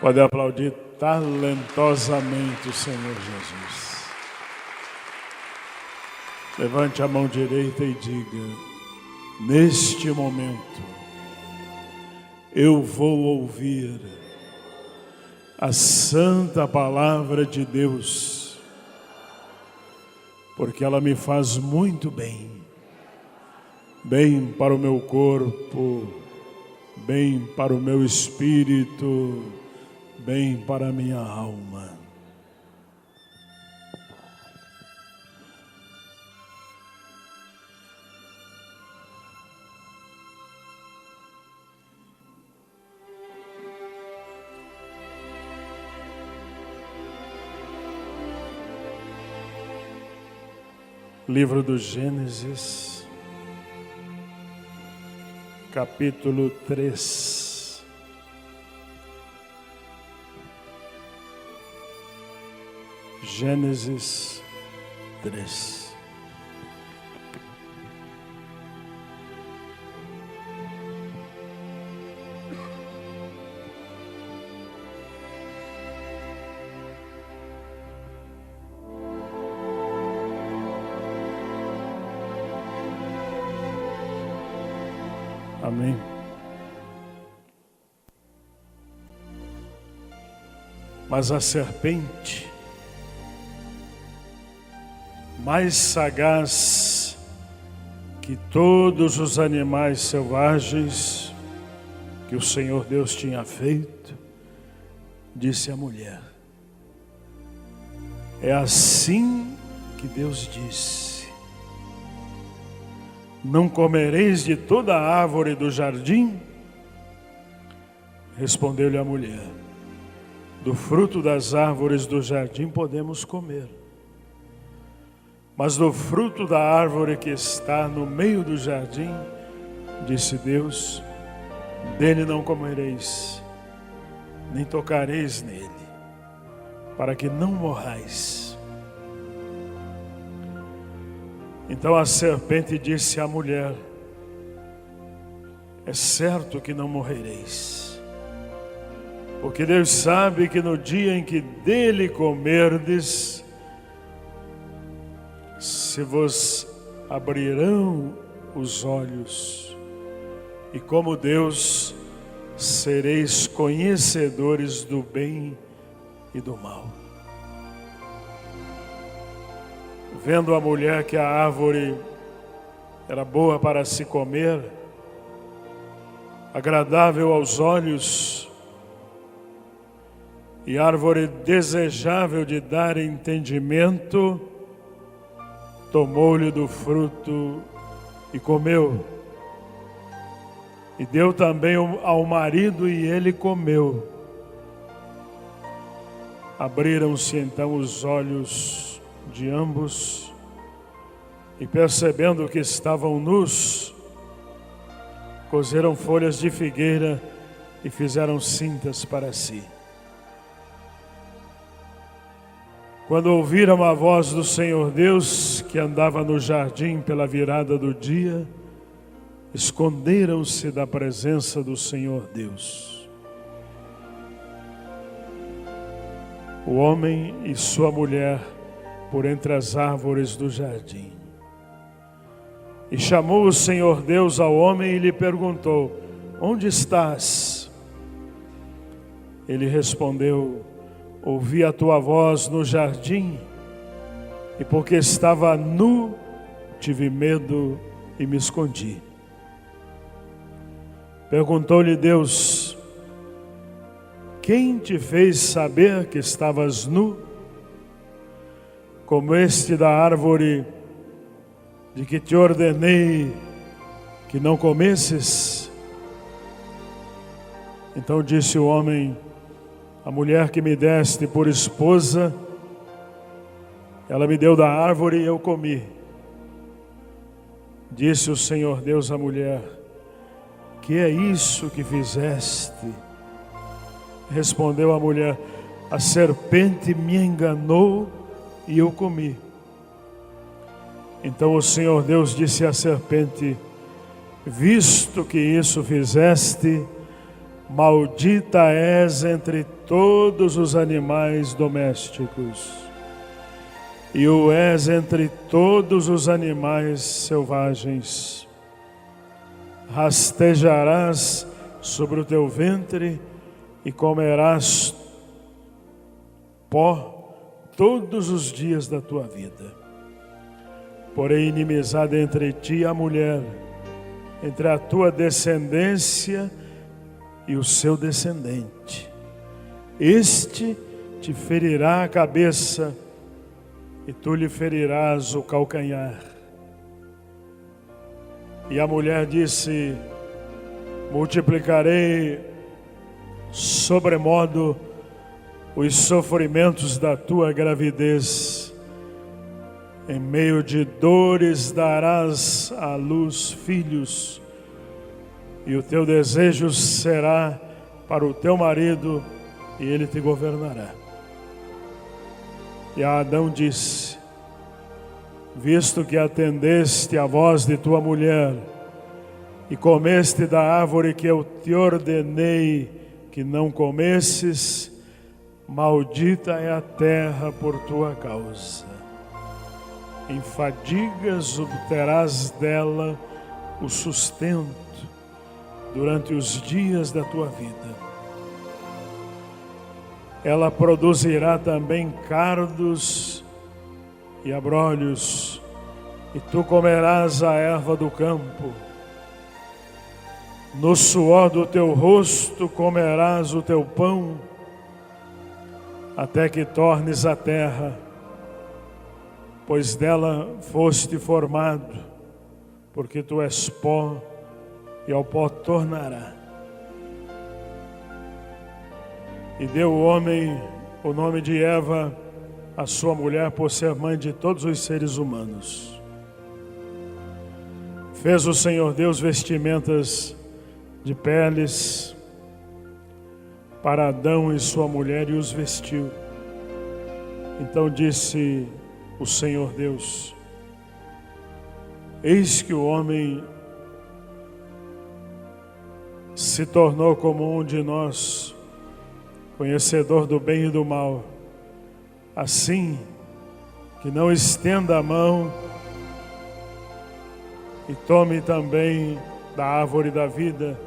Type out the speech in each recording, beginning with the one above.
Pode aplaudir talentosamente o Senhor Jesus. Levante a mão direita e diga: neste momento, eu vou ouvir a santa palavra de Deus, porque ela me faz muito bem, bem para o meu corpo, bem para o meu espírito, bem para a minha alma. Livro do Gênesis, capítulo 3. Gênesis 3. Amém. Mas a serpente, mais sagaz que todos os animais selvagens que o Senhor Deus tinha feito, disse à mulher: é assim que Deus disse: não comereis de toda a árvore do jardim? Respondeu-lhe a mulher: do fruto das árvores do jardim podemos comer, mas do fruto da árvore que está no meio do jardim, disse Deus, dele não comereis, nem tocareis nele, para que não morrais. Então a serpente disse à mulher: é certo que não morrereis, porque Deus sabe que no dia em que dele comerdes, se vos abrirão os olhos, e como Deus sereis conhecedores do bem e do mal. Vendo a mulher que a árvore era boa para se comer, agradável aos olhos e árvore desejável de dar entendimento, tomou-lhe do fruto e comeu. E deu também ao marido e ele comeu. Abriram-se então os olhos de ambos, e percebendo que estavam nus, coseram folhas de figueira e fizeram cintas para si. Quando ouviram a voz do Senhor Deus, que andava no jardim pela virada do dia, esconderam-se da presença do Senhor Deus. O homem e sua mulher por entre as árvores do jardim. E chamou o Senhor Deus ao homem e lhe perguntou: onde estás? Ele respondeu: ouvi a tua voz no jardim, e porque estava nu, tive medo e me escondi. Perguntou-lhe Deus: quem te fez saber que estavas nu? Comeste da árvore de que te ordenei que não comesses? Então disse o homem: a mulher que me deste por esposa, ela me deu da árvore e eu comi. Disse o Senhor Deus à mulher: que é isso que fizeste? Respondeu a mulher: a serpente me enganou e eu comi. Então o Senhor Deus disse à serpente: visto que isso fizeste, Maldita és entre todos os animais domésticos, e o és entre todos os animais selvagens. Rastejarás sobre o teu ventre e comerás pó todos os dias da tua vida. Porém, inimizade entre ti e a mulher, entre a tua descendência e o seu descendente. Este te ferirá a cabeça e tu lhe ferirás o calcanhar. E a mulher disse: multiplicarei sobremodo os sofrimentos da tua gravidez. Em meio de dores darás à luz filhos, e o teu desejo será para o teu marido, e ele te governará. E a Adão disse: visto que atendeste à voz de tua mulher, e comeste da árvore que eu te ordenei que não comesses, maldita é a terra por tua causa. Em fadigas obterás dela o sustento durante os dias da tua vida. Ela produzirá também cardos e abrolhos, e tu comerás a erva do campo. No suor do teu rosto comerás o teu pão, até que tornes a terra, pois dela foste formado, porque tu és pó, e ao pó tornará. E deu o homem o nome de Eva, a sua mulher, por ser mãe de todos os seres humanos. Fez o Senhor Deus vestimentas de peles para Adão e sua mulher e os vestiu. Então disse o Senhor Deus: eis que o homem se tornou como um de nós, conhecedor do bem e do mal. Assim que não estenda a mão e tome também da árvore da vida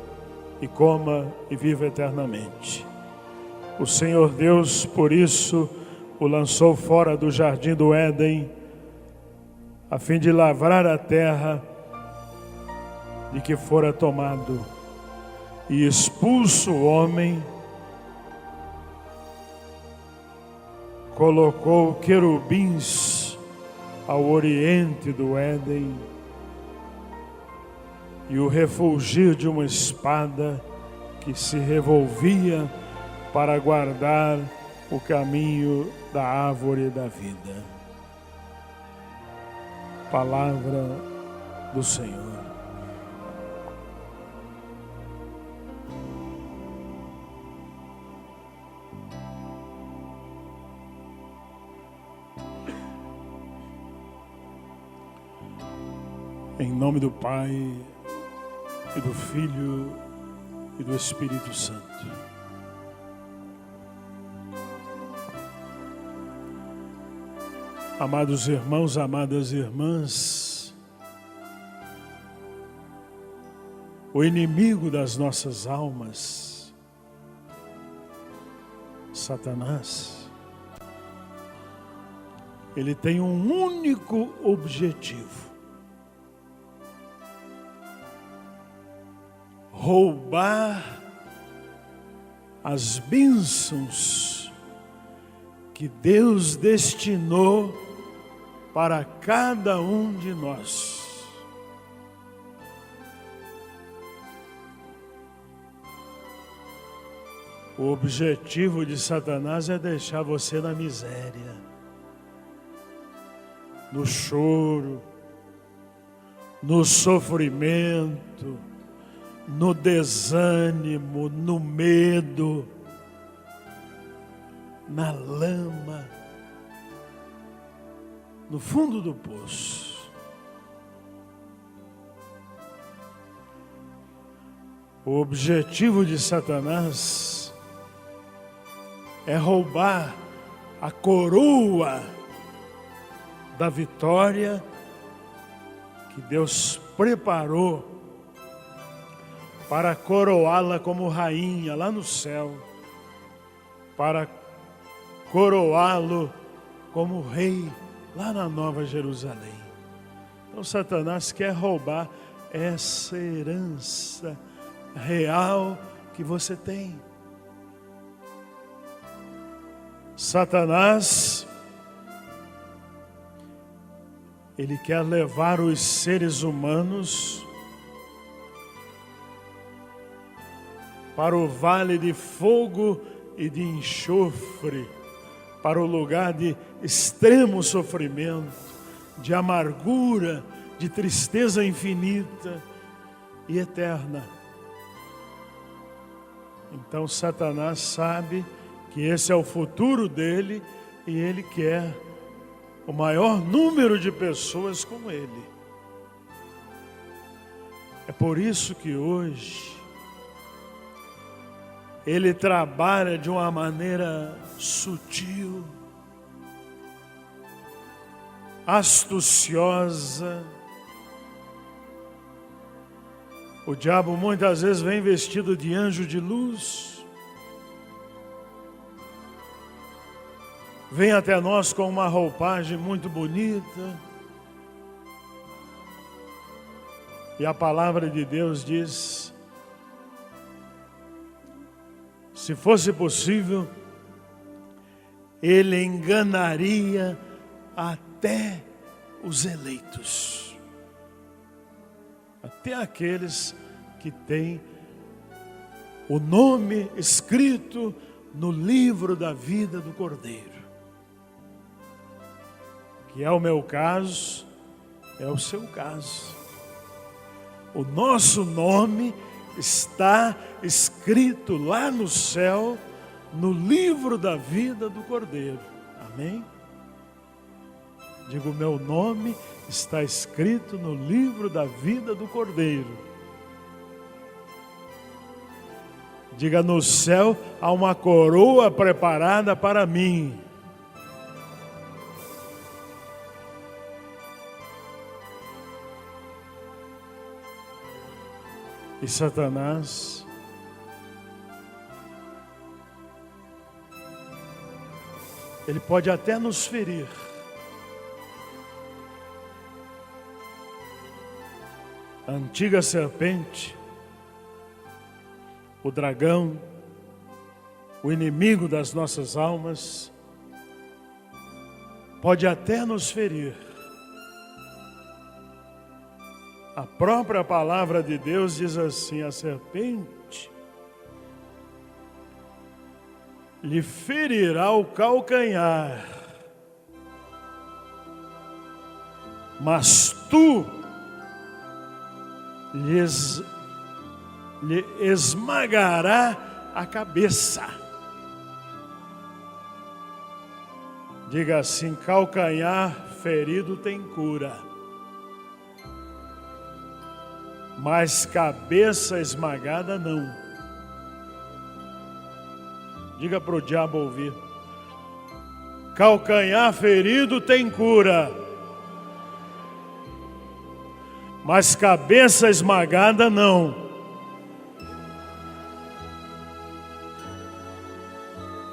e coma e viva eternamente. O Senhor Deus, por isso, o lançou fora do jardim do Éden, a fim de lavrar a terra de que fora tomado. E expulso o homem, colocou querubins ao oriente do Éden, e o refulgir de uma espada que se revolvia para guardar o caminho da árvore da vida. Palavra do Senhor. Em nome do Pai, e do Filho, e do Espírito Santo. Amados irmãos, amadas irmãs, o inimigo das nossas almas, Satanás, ele tem um único objetivo: roubar as bênçãos que Deus destinou para cada um de nós. O objetivo de Satanás é deixar você na miséria, no choro, no sofrimento, no desânimo, no medo, na lama, no fundo do poço. O objetivo de Satanás é roubar a coroa da vitória que Deus preparou para coroá-la como rainha lá no céu, para coroá-lo como rei lá na Nova Jerusalém. Então Satanás quer roubar essa herança real que você tem. Satanás, ele quer levar os seres humanos para o vale de fogo e de enxofre, para o lugar de extremo sofrimento, de amargura, de tristeza infinita e eterna. Então Satanás sabe que esse é o futuro dele e ele quer o maior número de pessoas com ele. É por isso que hoje ele trabalha de uma maneira sutil, astuciosa. O diabo muitas vezes vem vestido de anjo de luz, vem até nós com uma roupagem muito bonita, e a palavra de Deus diz: se fosse possível, ele enganaria até os eleitos, até aqueles que têm o nome escrito no livro da vida do Cordeiro, que é o meu caso, é o seu caso. O nosso nome está escrito lá no céu, no livro da vida do Cordeiro. Amém? Digo, meu nome está escrito no livro da vida do Cordeiro. Diga, no céu há uma coroa preparada para mim. E Satanás ele pode até nos ferir. A antiga serpente, o dragão, o inimigo das nossas almas, pode até nos ferir. A própria palavra de Deus diz assim: a serpente lhe ferirá o calcanhar, mas tu lhe esmagará a cabeça. Diga assim: calcanhar ferido tem cura, mas cabeça esmagada não. Diga para o diabo ouvir: calcanhar ferido tem cura, mas cabeça esmagada não.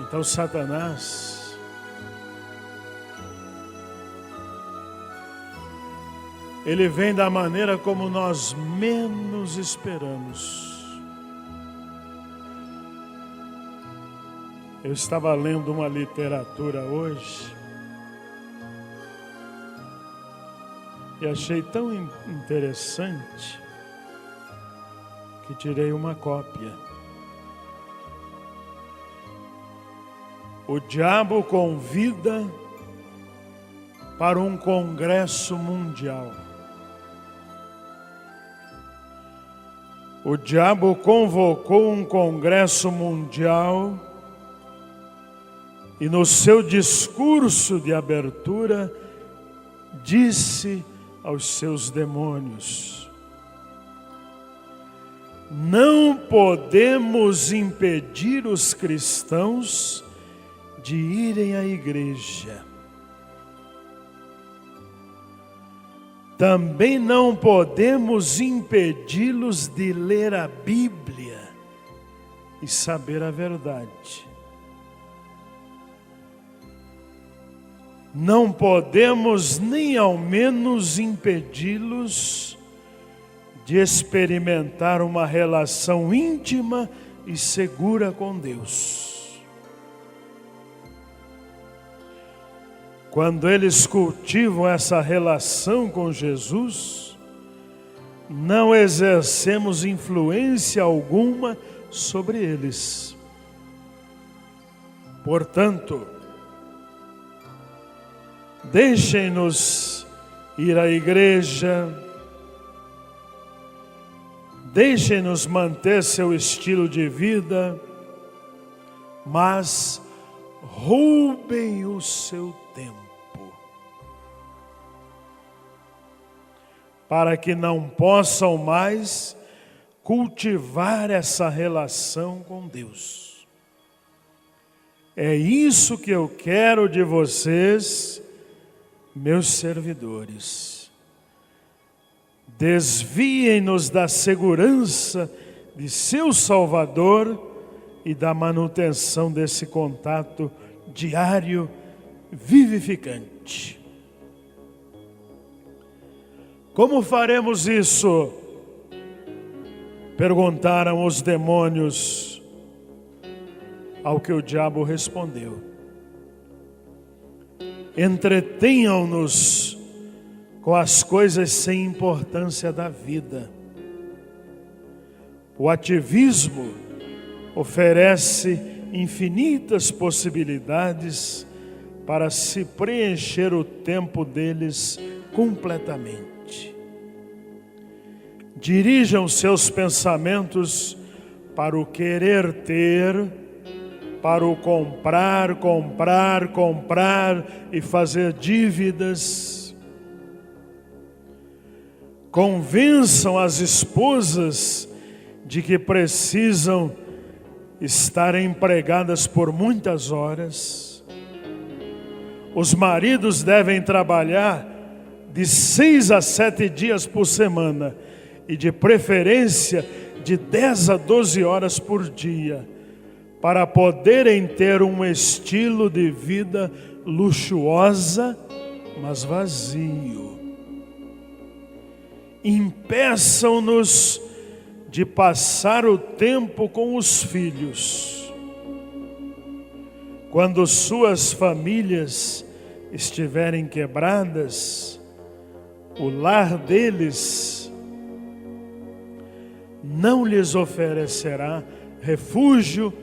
Então Satanás ele vem da maneira como nós menos esperamos. Eu estava lendo uma literatura hoje e achei tão interessante que tirei uma cópia. O diabo convida para um congresso mundial. O diabo convocou um congresso mundial e no seu discurso de abertura disse aos seus demônios: não podemos impedir os cristãos de irem à igreja. Também não podemos impedi-los de ler a Bíblia e saber a verdade. Não podemos nem ao menos impedi-los de experimentar uma relação íntima e segura com Deus. Quando eles cultivam essa relação com Jesus, não exercemos influência alguma sobre eles. Portanto, deixem-nos ir à igreja, deixem-nos manter seu estilo de vida, mas roubem o seu tempo, para que não possam mais cultivar essa relação com Deus. É isso que eu quero de vocês, meus servidores. Desviem-nos da segurança de seu Salvador e da manutenção desse contato diário, vivificante. Como faremos isso? Perguntaram os demônios, ao que o diabo respondeu: entretenham-nos com as coisas sem importância da vida. O ativismo oferece infinitas possibilidades para se preencher o tempo deles completamente. Dirijam seus pensamentos para o querer ter, para o comprar e fazer dívidas. Convençam as esposas de que precisam estar empregadas por muitas horas. Os maridos devem trabalhar de 6 a 7 dias por semana e de preferência de 10 a 12 horas por dia, para poderem ter um estilo de vida luxuosa, mas vazio. Impeçam-nos de passar o tempo com os filhos. Quando suas famílias estiverem quebradas, o lar deles não lhes oferecerá refúgio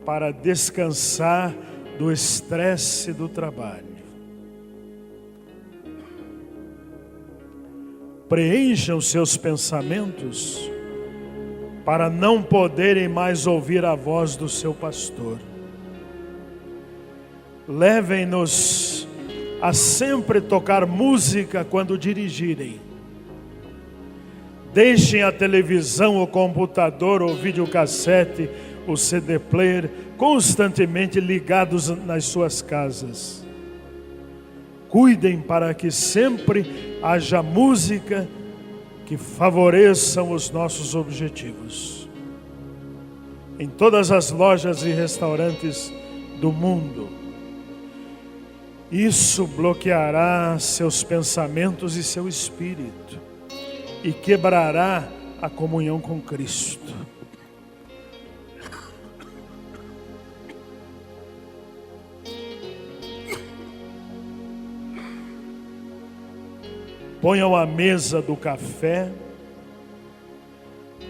para descansar do estresse do trabalho. Preencham seus pensamentos para não poderem mais ouvir a voz do seu pastor. Levem-nos a sempre tocar música quando dirigirem. Deixem a televisão, o computador, o videocassete, o CD player constantemente ligados nas suas casas. Cuidem para que sempre haja música que favoreçam os nossos objetivos. Em todas as lojas e restaurantes do mundo, isso bloqueará seus pensamentos e seu espírito e quebrará a comunhão com Cristo. Ponham a mesa do café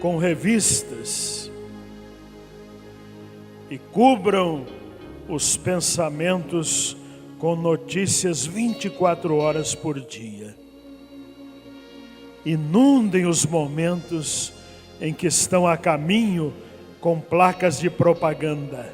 com revistas e cubram os pensamentos com notícias 24 horas por dia. Inundem os momentos em que estão a caminho com placas de propaganda.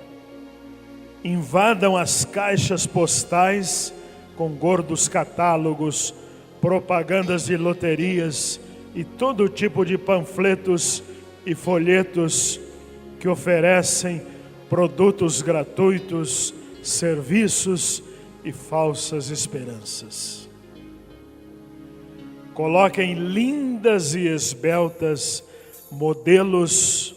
Invadam as caixas postais com gordos catálogos, propagandas de loterias e todo tipo de panfletos e folhetos que oferecem produtos gratuitos, serviços e falsas esperanças. Coloquem lindas e esbeltas modelos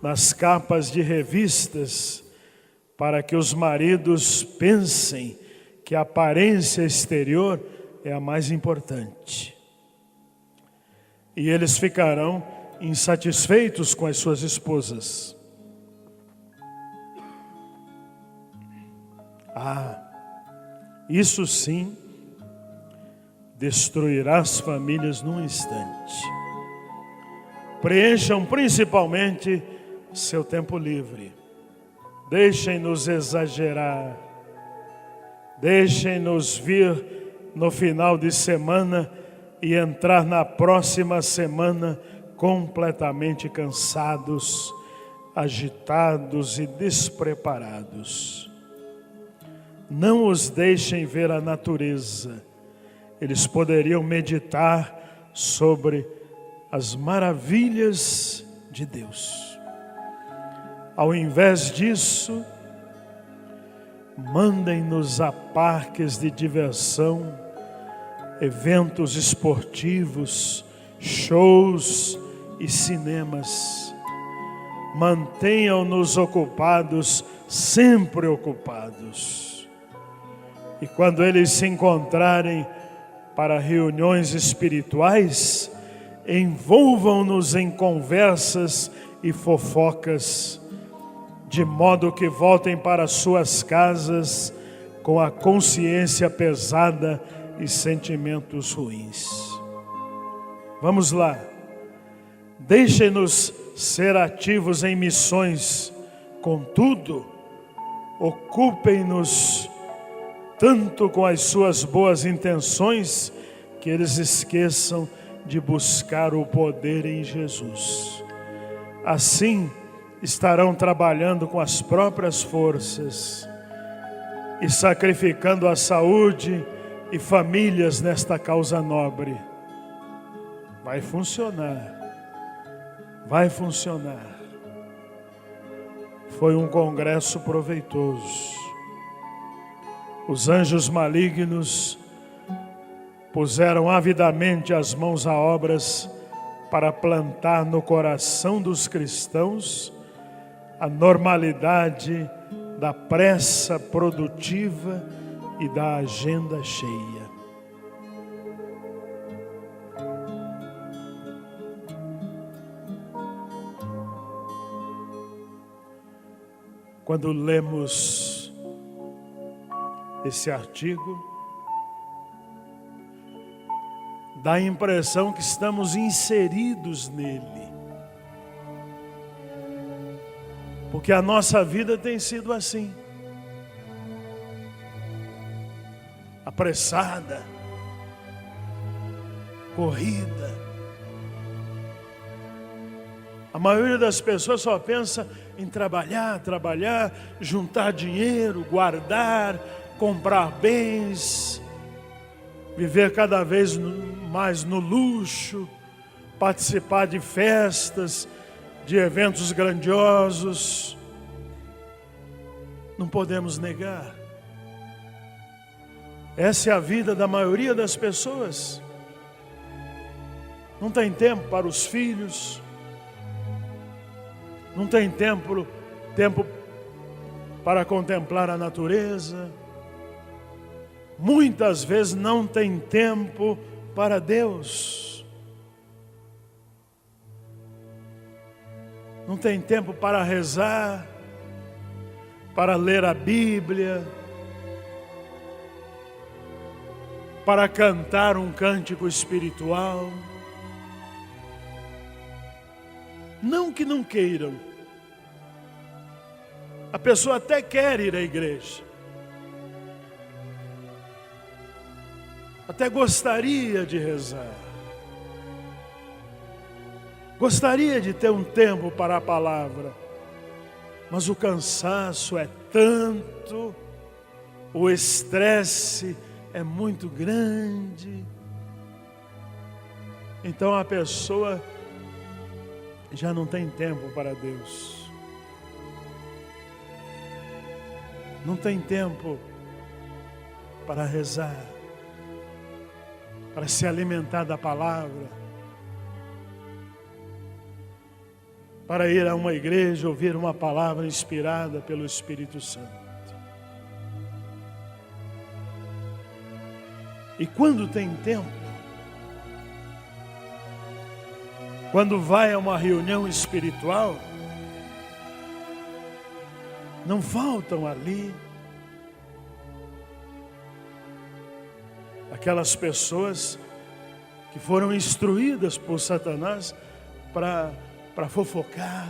nas capas de revistas para que os maridos pensem que a aparência exterior é a mais importante. E eles ficarão insatisfeitos com as suas esposas. Isso sim destruirá as famílias num instante. Preencham principalmente seu tempo livre. Deixem-nos exagerar. Deixem-nos vir no final de semana e entrar na próxima semana completamente cansados, agitados e despreparados. Não os deixem ver a natureza. Eles poderiam meditar sobre as maravilhas de Deus. Ao invés disso, mandem-nos a parques de diversão, eventos esportivos, shows e cinemas. Mantenham-nos ocupados, sempre ocupados. E quando eles se encontrarem para reuniões espirituais, envolvam-nos em conversas e fofocas, de modo que voltem para suas casas com a consciência pesada e sentimentos ruins. Vamos lá, deixem-nos ser ativos em missões, contudo, ocupem-nos tanto com as suas boas intenções, que eles esqueçam de buscar o poder em Jesus. Assim, estarão trabalhando com as próprias forças e sacrificando a saúde e famílias nesta causa nobre. Vai funcionar. Vai funcionar. Foi um congresso proveitoso. Os anjos malignos puseram avidamente as mãos a obras para plantar no coração dos cristãos a normalidade da pressa produtiva e da agenda cheia. Quando lemos esse artigo, dá a impressão que estamos inseridos nele. Porque a nossa vida tem sido assim. Apressada, corrida. A maioria das pessoas só pensa em trabalhar, juntar dinheiro, guardar, comprar bens, viver cada vez mais no luxo, participar de festas, de eventos grandiosos. Não podemos negar. Essa é a vida da maioria das pessoas. Não tem tempo para os filhos, não tem tempo para contemplar a natureza. Muitas vezes não tem tempo para Deus. Não tem tempo para rezar, para ler a Bíblia, para cantar um cântico espiritual. Não que não queiram. A pessoa até quer ir à igreja. Até gostaria de rezar. Gostaria de ter um tempo para a palavra. Mas o cansaço é tanto, o estresse é muito grande. Então a pessoa já não tem tempo para Deus. Não tem tempo para rezar, para se alimentar da palavra, para ir a uma igreja, ouvir uma palavra inspirada pelo Espírito Santo. E quando tem tempo, quando vai a uma reunião espiritual, não faltam ali aquelas pessoas que foram instruídas por Satanás para fofocar,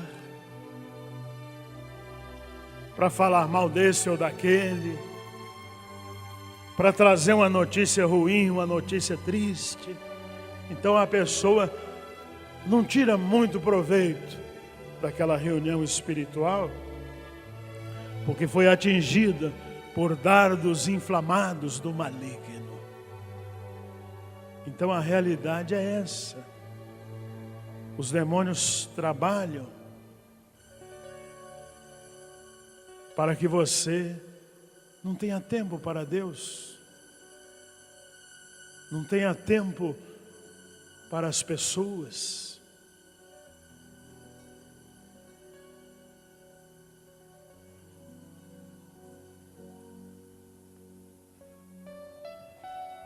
para falar mal desse ou daquele, para trazer uma notícia ruim, uma notícia triste. Então a pessoa não tira muito proveito daquela reunião espiritual, porque foi atingida por dardos inflamados do maligno. Então a realidade é essa. Os demônios trabalham para que você não tenha tempo para Deus, não tenha tempo para as pessoas.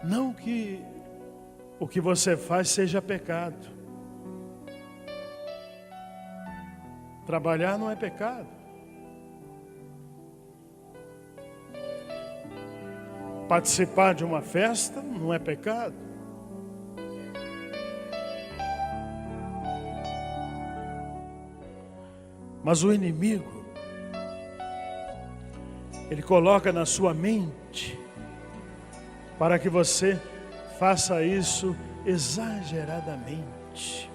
Não que o que você faz seja pecado. Trabalhar não é pecado. Participar de uma festa não é pecado. Mas o inimigo, ele coloca na sua mente para que você faça isso exageradamente.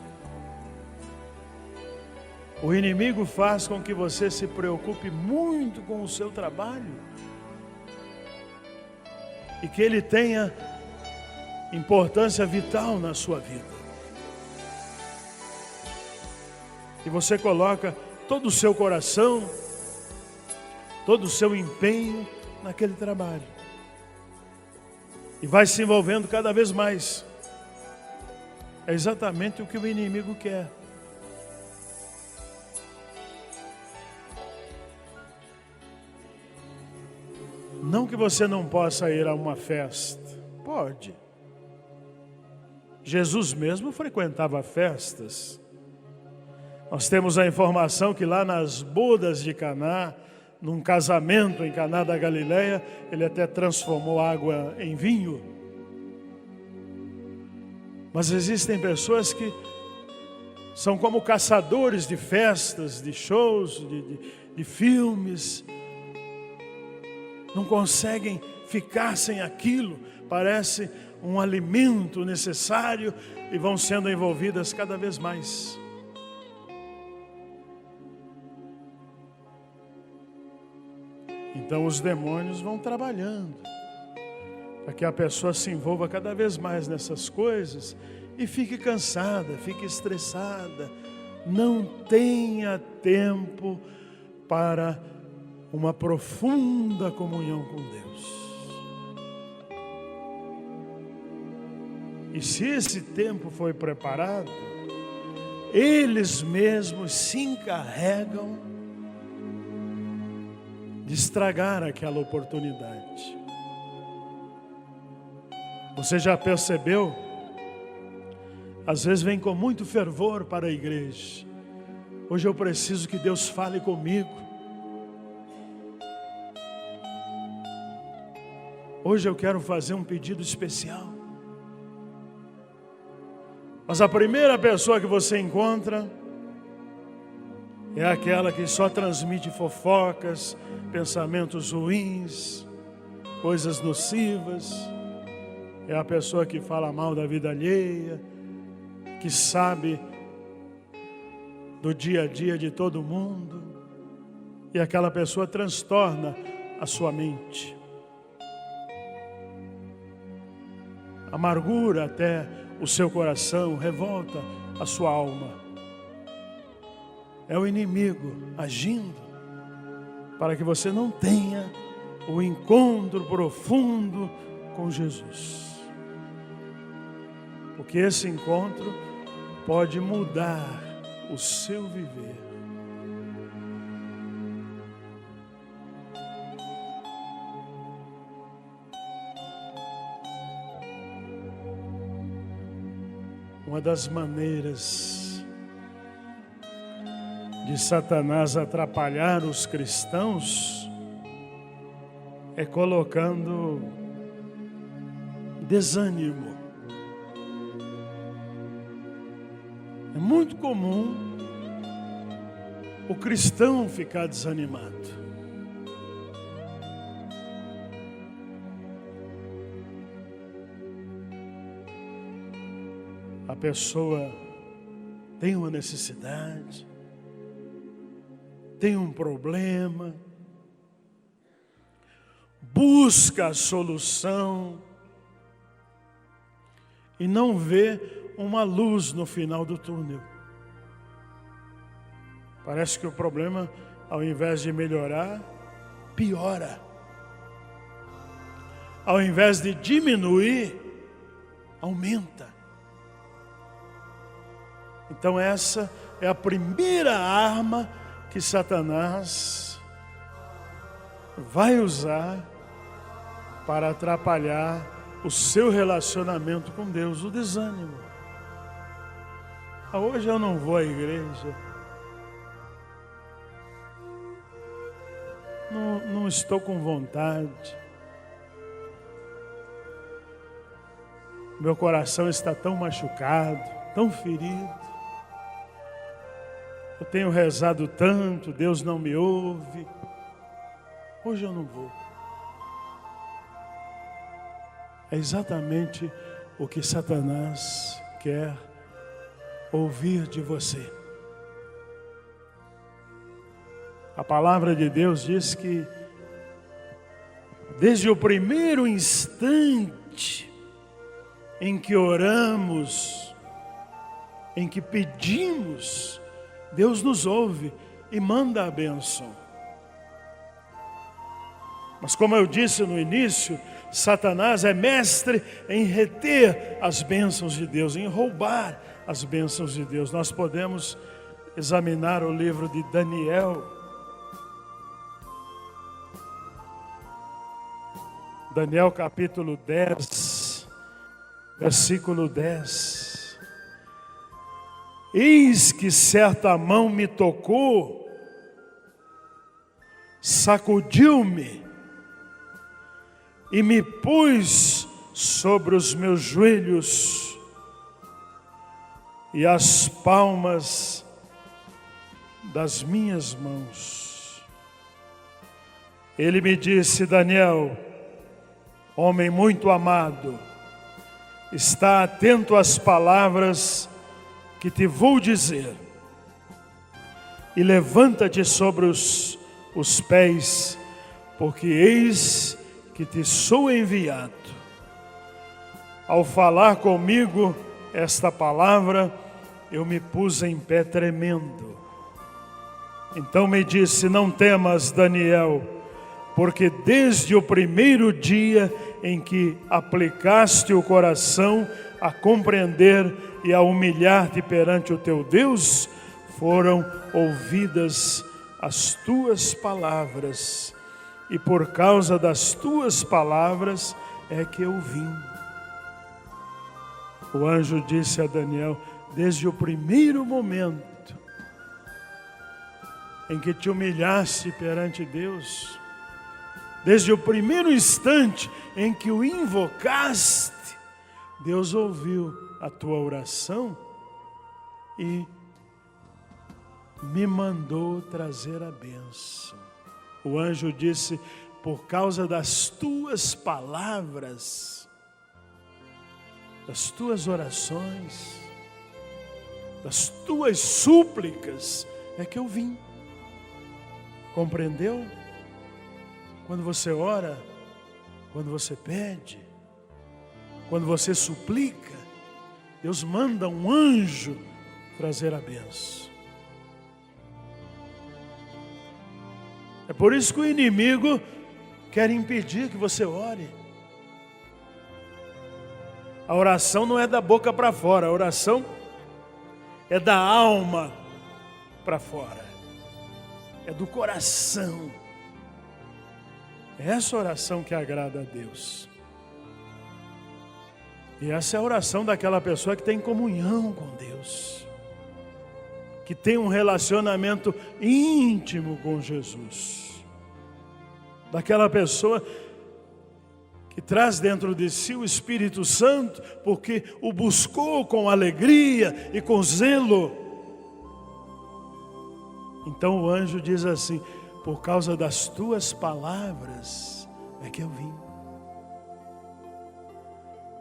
O inimigo faz com que você se preocupe muito com o seu trabalho e que ele tenha importância vital na sua vida. E você coloca todo o seu coração, todo o seu empenho naquele trabalho. E vai se envolvendo cada vez mais. É exatamente o que o inimigo quer. Não que você não possa ir a uma festa. Pode. Jesus mesmo frequentava festas. Nós temos a informação que lá nas bodas de Caná, num casamento em Caná da Galileia, ele até transformou água em vinho. Mas existem pessoas que são como caçadores de festas, de shows, de filmes. Não conseguem ficar sem aquilo, parece um alimento necessário e vão sendo envolvidas cada vez mais. Então os demônios vão trabalhando para que a pessoa se envolva cada vez mais nessas coisas e fique cansada, fique estressada, não tenha tempo para uma profunda comunhão com Deus. E se esse tempo foi preparado, eles mesmos se encarregam de estragar aquela oportunidade. Você já percebeu? Às vezes vem com muito fervor para a igreja. Hoje eu preciso que Deus fale comigo. Hoje eu quero fazer um pedido especial. Mas a primeira pessoa que você encontra é aquela que só transmite fofocas, pensamentos ruins, coisas nocivas. É a pessoa que fala mal da vida alheia, que sabe do dia a dia de todo mundo. E aquela pessoa transtorna a sua mente. Amargura até o seu coração, revolta a sua alma. é o inimigo agindo para que você não tenha o encontro profundo com Jesus. Porque esse encontro pode mudar o seu viver. Uma das maneiras de Satanás atrapalhar os cristãos é colocando desânimo. É muito comum o cristão ficar desanimado. A pessoa tem uma necessidade, tem um problema, busca a solução e não vê uma luz no final do túnel. Parece que o problema, ao invés de melhorar, piora. Ao invés de diminuir, aumenta. Então essa é a primeira arma que Satanás vai usar para atrapalhar o seu relacionamento com Deus, o desânimo. Hoje eu não vou à igreja, não estou com vontade, meu coração está tão machucado, tão ferido. Eu tenho rezado tanto, Deus não me ouve. Hoje eu não vou. É exatamente o que Satanás quer ouvir de você. A palavra de Deus diz que desde o primeiro instante em que oramos, em que pedimos, Deus nos ouve e manda a bênção. Mas como eu disse no início, Satanás é mestre em reter as bênçãos de Deus, em roubar as bênçãos de Deus. Nós podemos examinar o livro de Daniel. Daniel capítulo 10, versículo 10. Eis que certa mão me tocou, sacudiu-me e me pôs sobre os meus joelhos e as palmas das minhas mãos. Ele me disse: Daniel, homem muito amado, está atento às palavras que te vou dizer, e levanta-te sobre os pés, porque eis que te sou enviado. Ao falar comigo esta palavra, eu me pus em pé tremendo. Então me disse: não temas, Daniel, porque desde o primeiro dia em que aplicaste o coração a compreender e a humilhar-te perante o teu Deus, foram ouvidas as tuas palavras, e por causa das tuas palavras é que eu vim. O anjo disse a Daniel: desde o primeiro momento em que te humilhaste perante Deus, desde o primeiro instante em que o invocaste, Deus ouviu a tua oração e me mandou trazer a bênção. O anjo disse: por causa das tuas palavras, das tuas orações, das tuas súplicas, é que eu vim. Compreendeu? Quando você ora, quando você pede, quando você suplica, Deus manda um anjo trazer a bênção. É por isso que o inimigo quer impedir que você ore. A oração não é da boca para fora, a oração é da alma para fora. É do coração. É essa oração que agrada a Deus. E essa é a oração daquela pessoa que tem comunhão com Deus, que tem um relacionamento íntimo com Jesus. Daquela pessoa que traz dentro de si o Espírito Santo, porque o buscou com alegria e com zelo. Então o anjo diz assim: por causa das tuas palavras é que eu vim.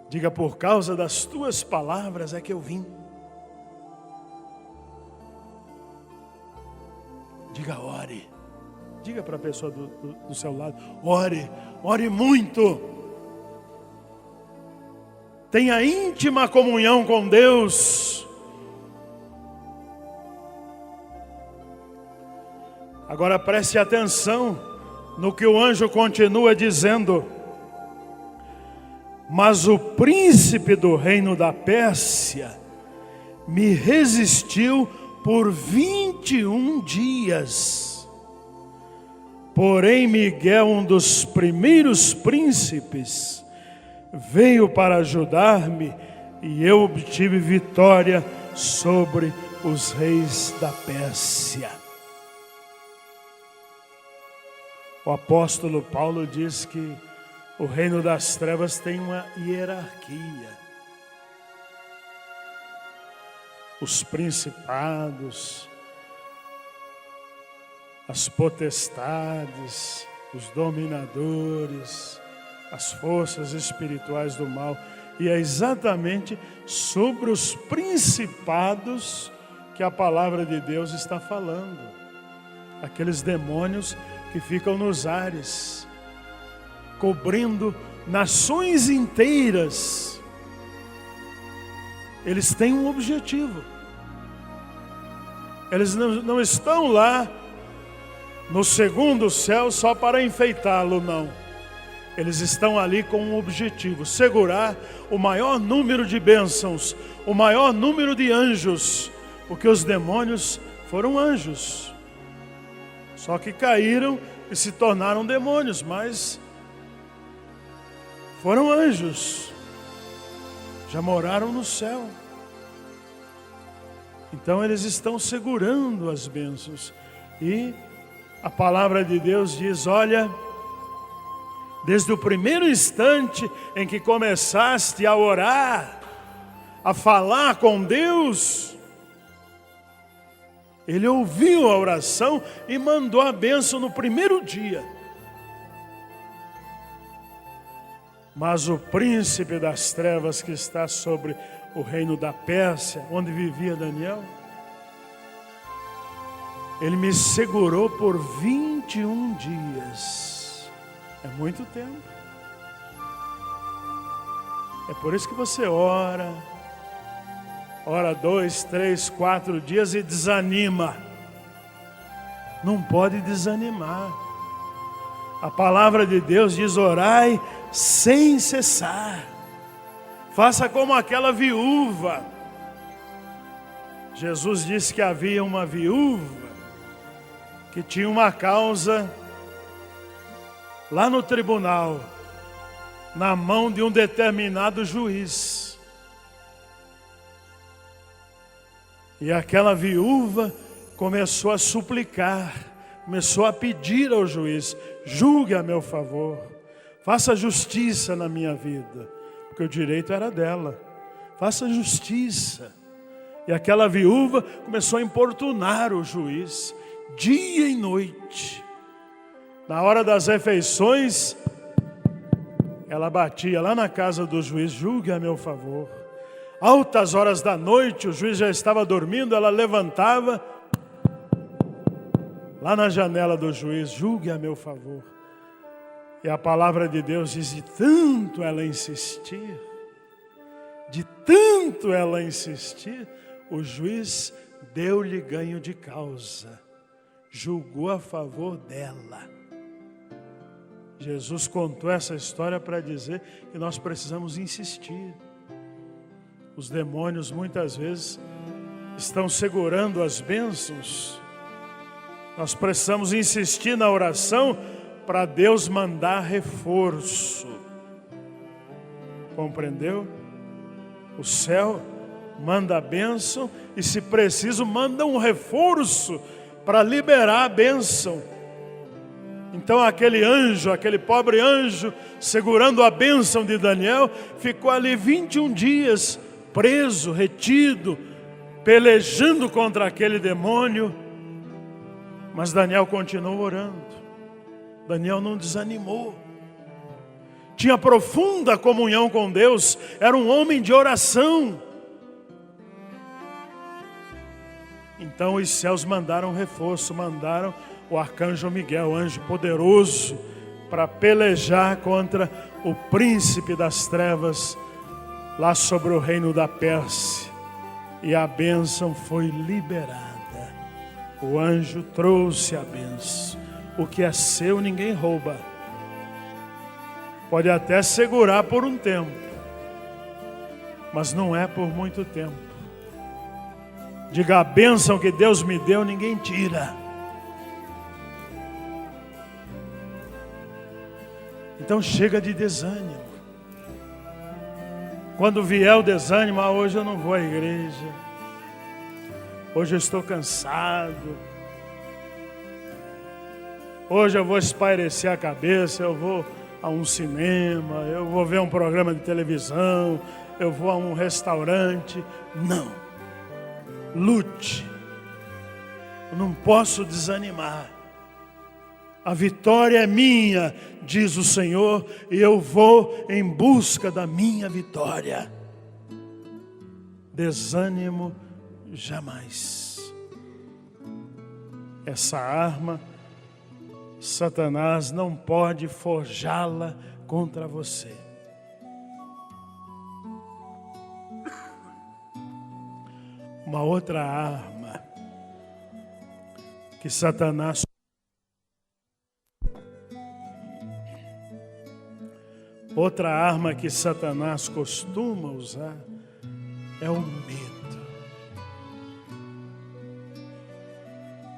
Diga: por causa das tuas palavras é que eu vim. Diga: ore. Diga para a pessoa do seu lado: ore, ore muito. Tenha íntima comunhão com Deus. Agora preste atenção no que o anjo continua dizendo. Mas o príncipe do reino da Pérsia me resistiu por 21 dias. Porém Miguel, um dos primeiros príncipes, veio para ajudar-me e eu obtive vitória sobre os reis da Pérsia. O apóstolo Paulo diz que o reino das trevas tem uma hierarquia. Os principados, as potestades, os dominadores, as forças espirituais do mal. E é exatamente sobre os principados que a palavra de Deus está falando. Aqueles demônios que ficam nos ares, cobrindo nações inteiras. Eles têm um objetivo. Eles não estão lá no segundo céu só para enfeitá-lo, não. Eles estão ali com um objetivo: segurar o maior número de bênçãos, o maior número de anjos, porque os demônios foram anjos, só que caíram e se tornaram demônios, mas foram anjos, já moraram no céu. Então eles estão segurando as bênçãos. E a palavra de Deus diz: olha, desde o primeiro instante em que começaste a orar, a falar com Deus, Ele ouviu a oração e mandou a bênção no primeiro dia. Mas o príncipe das trevas que está sobre o reino da Pérsia, onde vivia Daniel, ele me segurou por 21 dias. É muito tempo. É por isso que você ora 2, 3, 4 dias e desanima. Não pode desanimar. A palavra de Deus diz: orai sem cessar. Faça como aquela viúva. Jesus disse que havia uma viúva que tinha uma causa lá no tribunal, na mão de um determinado juiz. E aquela viúva começou a suplicar, começou a pedir ao juiz: julgue a meu favor, faça justiça na minha vida, porque o direito era dela. Faça justiça. E aquela viúva começou a importunar o juiz, dia e noite. Na hora das refeições, ela batia lá na casa do juiz: julgue a meu favor. Altas horas da noite, o juiz já estava dormindo, ela levantava, lá na janela do juiz: julgue a meu favor. E a palavra de Deus diz: de tanto ela insistir, o juiz deu-lhe ganho de causa julgou a favor dela. Jesus contou essa história para dizer que nós precisamos insistir. Os demônios muitas vezes estão segurando as bênçãos. Nós precisamos insistir na oração para Deus mandar reforço. Compreendeu? O céu manda a bênção e, se preciso, manda um reforço para liberar a bênção. Então aquele anjo, aquele pobre anjo, segurando a bênção de Daniel, ficou ali 21 dias preso, retido, pelejando contra aquele demônio. Mas Daniel continuou orando. Daniel não desanimou. Tinha profunda comunhão com Deus, era um homem de oração. Então os céus mandaram reforço, mandaram o arcanjo Miguel, anjo poderoso, para pelejar contra o príncipe das trevas, lá sobre o reino da Pérsia. E a bênção foi liberada. O anjo trouxe a bênção. O que é seu ninguém rouba. Pode até segurar por um tempo, mas não é por muito tempo. Diga: a bênção que Deus me deu, ninguém tira. Então chega de desânimo. Quando vier o desânimo, hoje eu não vou à igreja, hoje eu estou cansado, hoje eu vou espairecer a cabeça, eu vou a um cinema, eu vou ver um programa de televisão, eu vou a um restaurante. Não, lute. Eu não posso desanimar. A vitória é minha, diz o Senhor, e eu vou em busca da minha vitória. Desânimo jamais. Essa arma, Satanás não pode forjá-la contra você. Uma outra arma que Satanás costuma usar é o medo.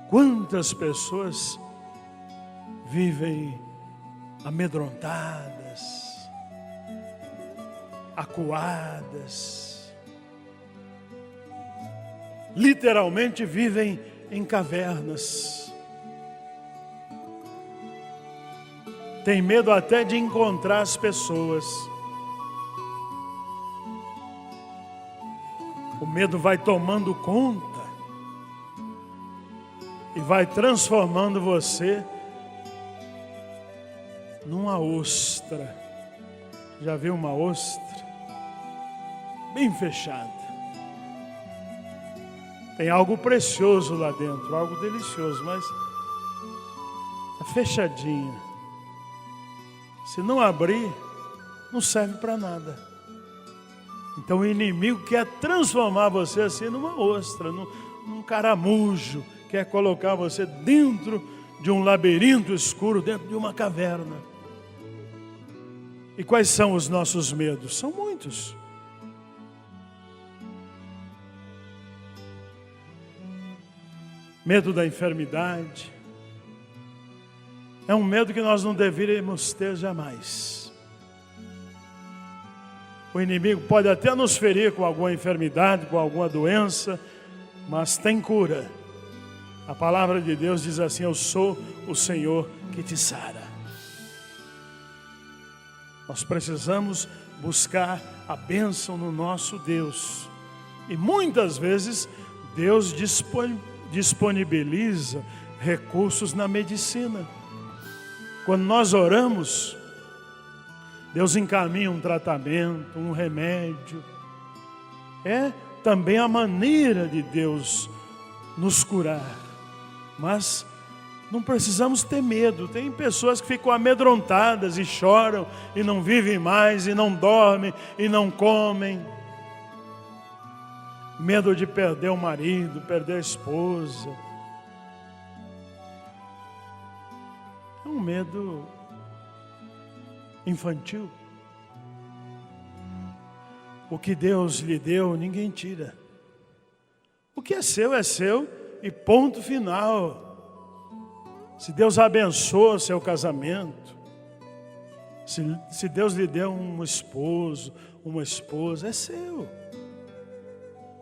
Quantas pessoas vivem amedrontadas, acuadas, literalmente vivem em cavernas. Tem medo até de encontrar as pessoas. O medo vai tomando conta e vai transformando você numa ostra. Já viu uma ostra? Bem fechada. Tem algo precioso lá dentro, algo delicioso, mas é fechadinha. Se não abrir, não serve para nada. Então o inimigo quer transformar você assim numa ostra, num caramujo, quer colocar você dentro de um labirinto escuro, dentro de uma caverna. E quais são os nossos medos? São muitos. Medo da enfermidade. É um medo que nós não deveríamos ter jamais. O inimigo pode até nos ferir com alguma enfermidade, com alguma doença, mas tem cura. A palavra de Deus diz assim: eu sou o Senhor que te sara. Nós precisamos buscar a bênção no nosso Deus. E muitas vezes Deus disponibiliza recursos na medicina. Quando nós oramos, Deus encaminha um tratamento, um remédio. É também a maneira de Deus nos curar. Mas não precisamos ter medo. Tem pessoas que ficam amedrontadas e choram e não vivem mais, e não dormem, e não comem. Medo de perder o marido, perder a esposa. um medo infantil. O que Deus lhe deu, ninguém tira. O que é seu e ponto final. Se Deus abençoa o seu casamento, se Deus lhe deu um esposo, uma esposa, é seu,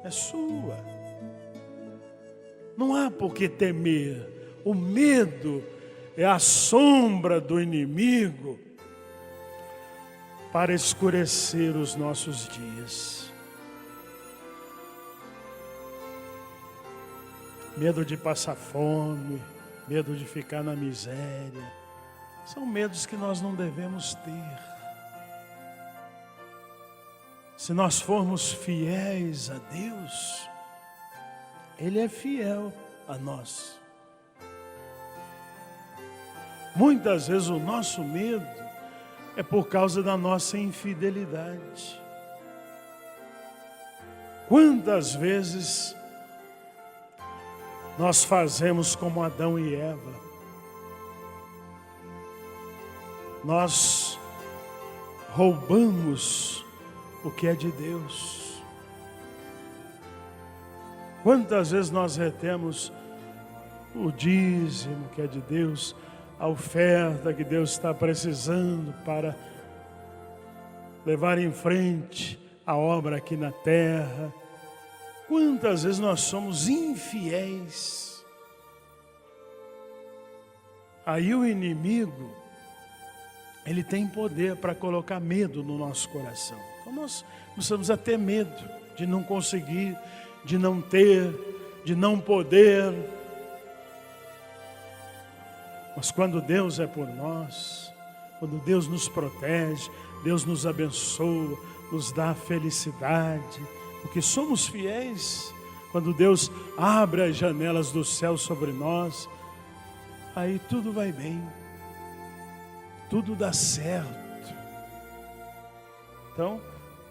é sua. Não há por que temer. O medo é a sombra do inimigo para escurecer os nossos dias. Medo de passar fome, medo de ficar na miséria, são medos que nós não devemos ter. Se nós formos fiéis a Deus, Ele é fiel a nós. Muitas vezes o nosso medo é por causa da nossa infidelidade. Quantas vezes nós fazemos como Adão e Eva? Nós roubamos o que é de Deus. Quantas vezes nós retemos o dízimo que é de Deus, a oferta que Deus está precisando para levar em frente a obra aqui na terra. Quantas vezes nós somos infiéis. Aí o inimigo, ele tem poder para colocar medo no nosso coração. Então nós precisamos ter medo de não conseguir, de não ter, de não poder. Mas quando Deus é por nós, quando Deus nos protege, Deus nos abençoa, nos dá felicidade, porque somos fiéis, quando Deus abre as janelas do céu sobre nós, aí tudo vai bem, tudo dá certo. Então,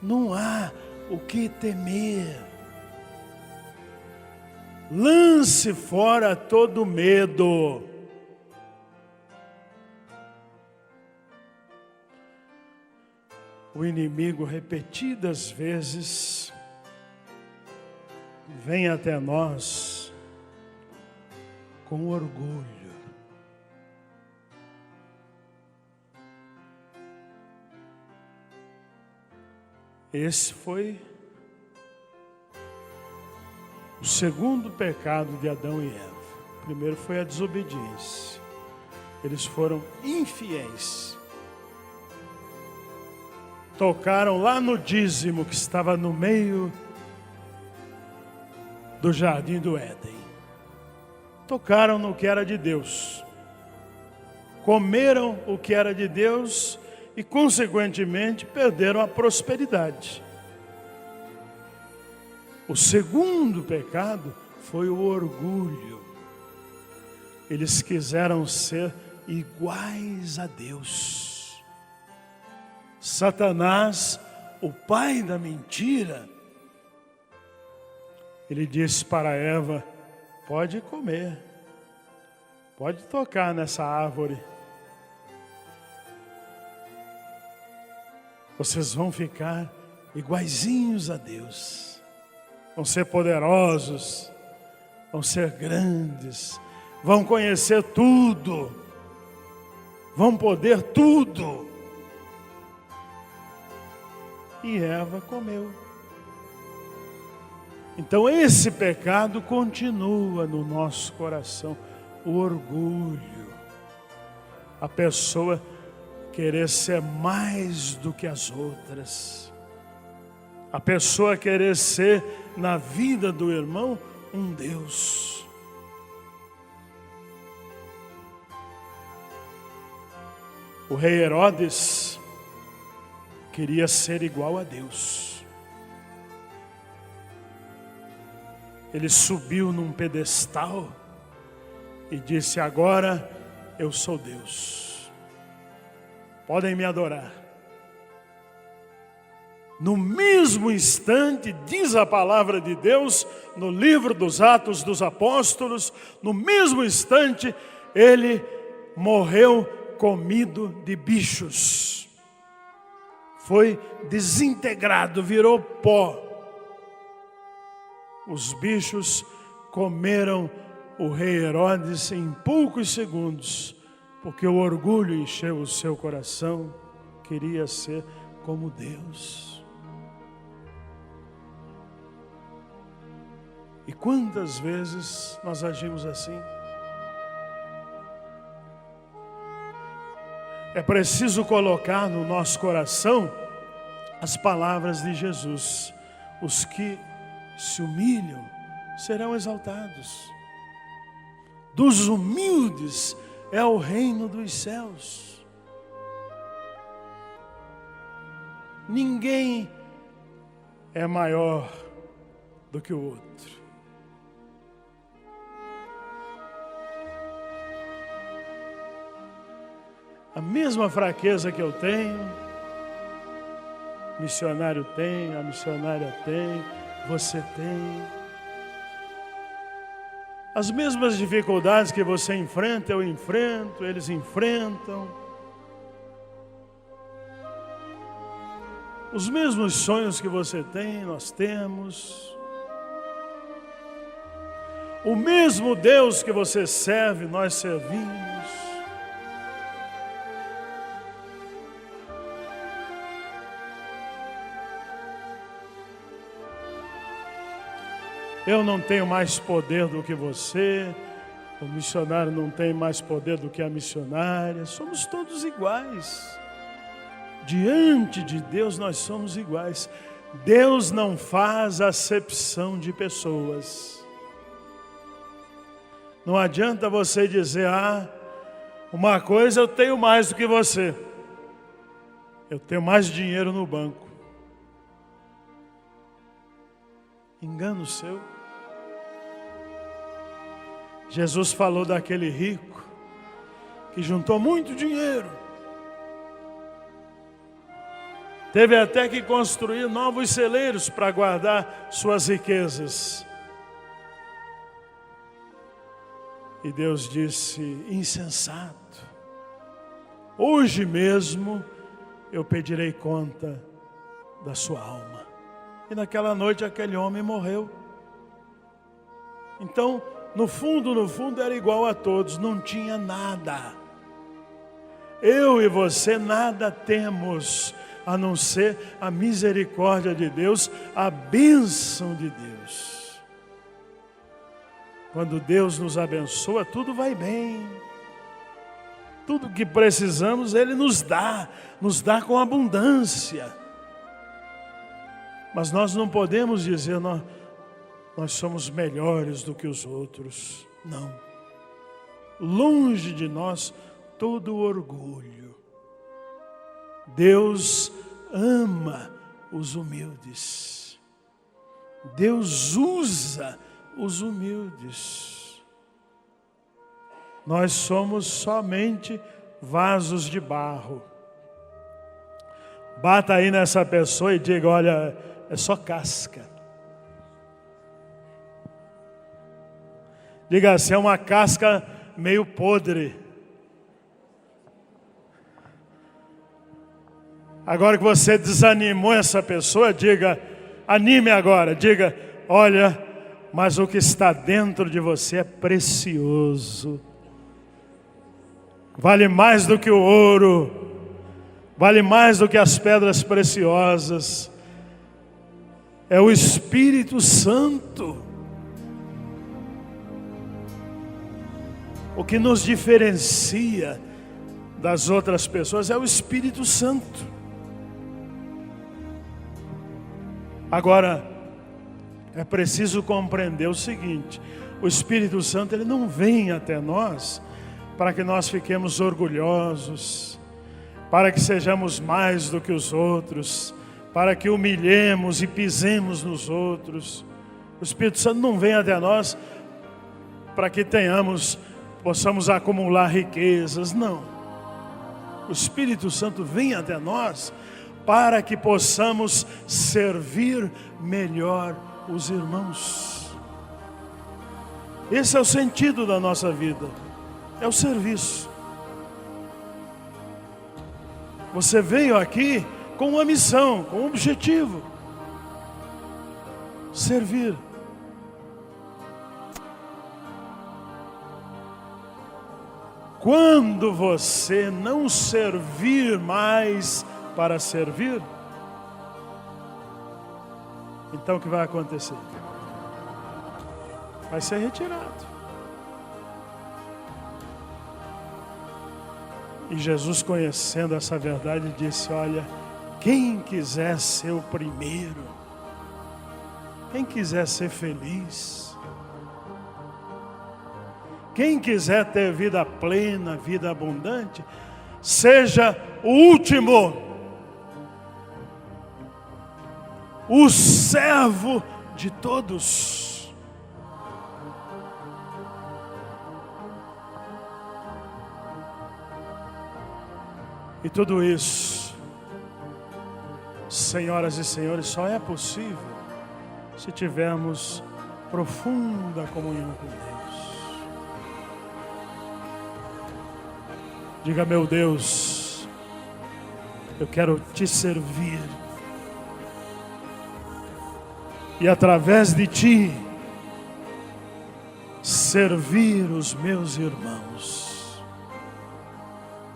não há o que temer. Lance fora todo medo. O inimigo repetidas vezes vem até nós com orgulho. Esse foi o segundo pecado de Adão e Eva. O primeiro foi a desobediência. Eles foram infiéis. Tocaram lá no dízimo que estava no meio do jardim do Éden. Tocaram no que era de Deus. Comeram o que era de Deus e, consequentemente, perderam a prosperidade. O segundo pecado foi o orgulho. Eles quiseram ser iguais a Deus. Satanás, o pai da mentira, ele disse para Eva: pode comer, pode tocar nessa árvore. Vocês vão ficar iguaizinhos a Deus. Vão ser poderosos, vão ser grandes, vão conhecer tudo, vão poder tudo. E Eva comeu. Então esse pecado continua no nosso coração, o orgulho. A pessoa querer ser mais do que as outras. A pessoa querer ser, na vida do irmão, um Deus. O rei Herodes queria ser igual a Deus. Ele subiu num pedestal e disse: agora eu sou Deus. Podem me adorar. No mesmo instante, diz a palavra de Deus, no livro dos Atos dos Apóstolos, no mesmo instante, ele morreu comido de bichos. Foi desintegrado, virou pó. Os bichos comeram o rei Herodes em poucos segundos, porque o orgulho encheu o seu coração, queria ser como Deus. E quantas vezes nós agimos assim? É preciso colocar no nosso coração as palavras de Jesus: os que se humilham serão exaltados, dos humildes é o reino dos céus. Ninguém é maior do que o outro. A mesma fraqueza que eu tenho, missionário tem, a missionária tem, você tem. As mesmas dificuldades que você enfrenta, eu enfrento, eles enfrentam. Os mesmos sonhos que você tem, nós temos. O mesmo Deus que você serve, nós servimos. Eu não tenho mais poder do que você, o missionário não tem mais poder do que a missionária, somos todos iguais. Diante de Deus nós somos iguais. Deus não faz acepção de pessoas. Não adianta você dizer, uma coisa eu tenho mais do que você. Eu tenho mais dinheiro no banco. Engano seu. Jesus falou daquele rico que juntou muito dinheiro. Teve até que construir novos celeiros para guardar suas riquezas. E Deus disse, insensato, hoje mesmo eu pedirei conta da sua alma. E naquela noite aquele homem morreu. Então, no fundo era igual a todos, não tinha nada. Eu e você nada temos, a não ser a misericórdia de Deus, a bênção de Deus. Quando Deus nos abençoa, tudo vai bem. Tudo que precisamos, Ele nos dá com abundância. Mas nós não podemos dizer, nós somos melhores do que os outros. Não. Longe de nós todo orgulho. Deus ama os humildes. Deus usa os humildes. Nós somos somente vasos de barro. Bata aí nessa pessoa e diga, olha, é só casca. Diga assim, é uma casca meio podre. Agora que você desanimou essa pessoa, diga, anime agora, diga, olha, mas o que está dentro de você é precioso. Vale mais do que o ouro, vale mais do que as pedras preciosas. É o Espírito Santo. O que nos diferencia das outras pessoas é o Espírito Santo. Agora, é preciso compreender o seguinte: o Espírito Santo ele não vem até nós para que nós fiquemos orgulhosos, para que sejamos mais do que os outros, para que humilhemos e pisemos nos outros. O Espírito Santo não vem até nós para que possamos acumular riquezas, não. O Espírito Santo vem até nós para que possamos servir melhor os irmãos. Esse é o sentido da nossa vida, é o serviço. Você veio aqui com uma missão, com um objetivo: servir. Quando você não servir mais para servir, então o que vai acontecer? Vai ser retirado. E Jesus, conhecendo essa verdade, disse: olha, quem quiser ser o primeiro, quem quiser ser feliz, quem quiser ter vida plena, vida abundante, seja o último, o servo de todos. E tudo isso, senhoras e senhores, só é possível se tivermos profunda comunhão com Deus. Diga: meu Deus, eu quero te servir. E através de ti, servir os meus irmãos.